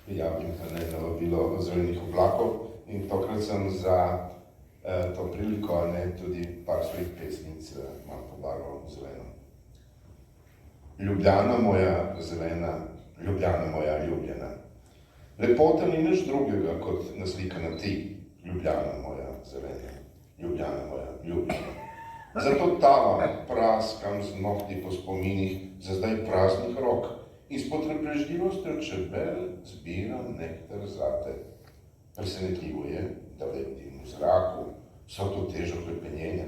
prijavim na vabilo Zelenih oblakov in tokrat sem za to priliko tudi par svojih pesnic malo pobarval zeleno. Ljubljana moja zelena, Ljubljana moja ljubljena. Lepota ni nič drugega kot naslikana ti, Ljubljana moja zelena, Ljubljana moja ljubljena. Zato tavam, praskam z nohti po spominih za zdaj praznih rok in s potrpežljivostjo čebel zbiram nektar zate. Presenetljivo je, da lebdim v zraku vso to težo hlepenjenja,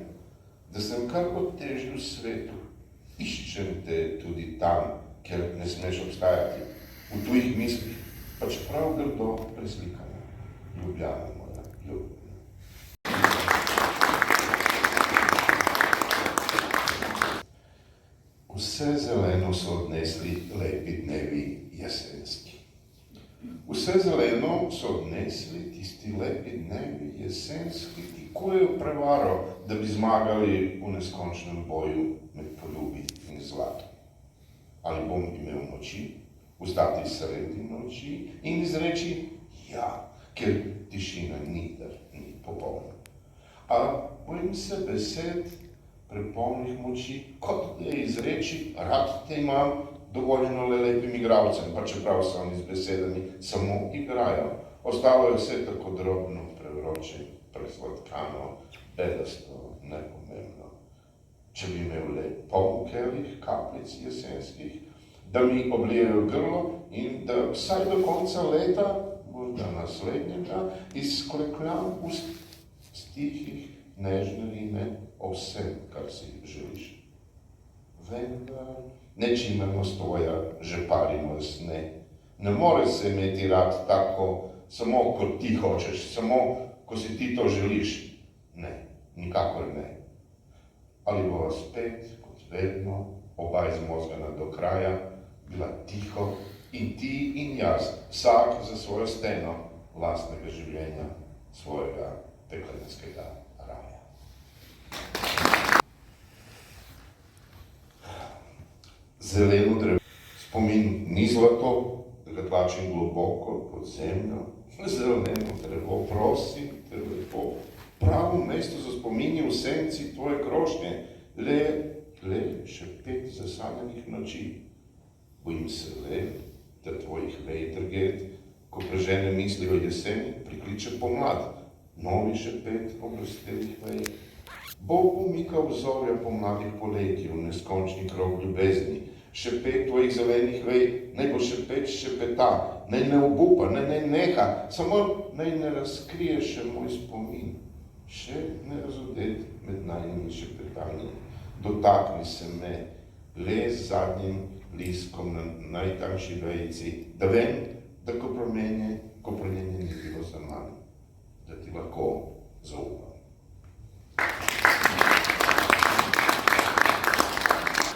da sem kar od težji v svetu. Iščem te tudi tam, kjer ne smeš obstajati, v tujih mislih, pa čeprav grdo preslikana. Ljubljana moja ljubljena. Vse zeleno so odnesli lepi dnevi jesenski. Vse zeleno so odnesli tisti lepi dnevi jesenski, ki kujejo prevaro, da bi zmagali v neskončnem boju med poljubi in zlatom. Ali bom imel moči, vstati sredi noči in izreči ja, ker tišina ni popolna. A bojim se besed prepolnih moči, kot da je izreči, rad te imam, dovoljeno le lepim igralcem, pa čeprav se oni z besedami samo igrajo. Ostalo je vse tako drobno, prevroče, presladkano, bedasto, nepomembno. Če bi imel le poln kelih kapljic jesenskih, da mi oblijejo grlo in da vsaj do konca leta, morda naslednjega, izklekljam v stihih nežne rime o vsem, kar si želiš. Vendar nečimeno stoja že parimo sne. Ne more se imeti rad tako, samo kot ti hočeš, samo ko si ti to želiš. Ne, nikakor ne. Ali bova spet, kot vedno, oba izmozgana do kraja, bila tiho in ti in jaz, vsak za svojo steno lastnega življenja, svojega peklenskega raja. Zeleno drevo. Spomin ni zlato, da ga tlačim globoko pod zemljo. Zeleno drevo, prosim te lepo, pravo mesto za spominje v senci tvoje krošnje, le šepet zasanjanih noči. Bojim se le, da tvojih vej drget, ko prežene misli o jeseni, prikliče pomlad, novi šepet obrastelih vej. Bog umika vzorja pomladnih poletij v neskončni krog ljubezni. Šepet tvojih zelenih vej, naj bo šepet šepeta, naj ne obupa, naj ne neha, samo naj ne razkrije še moj spomin. Še ne razodet med najnimi šepetanji. Dotakni se me le z zadnjim listkom na najtanjši vejici, da vem, da ko promenje ni bilo za mano.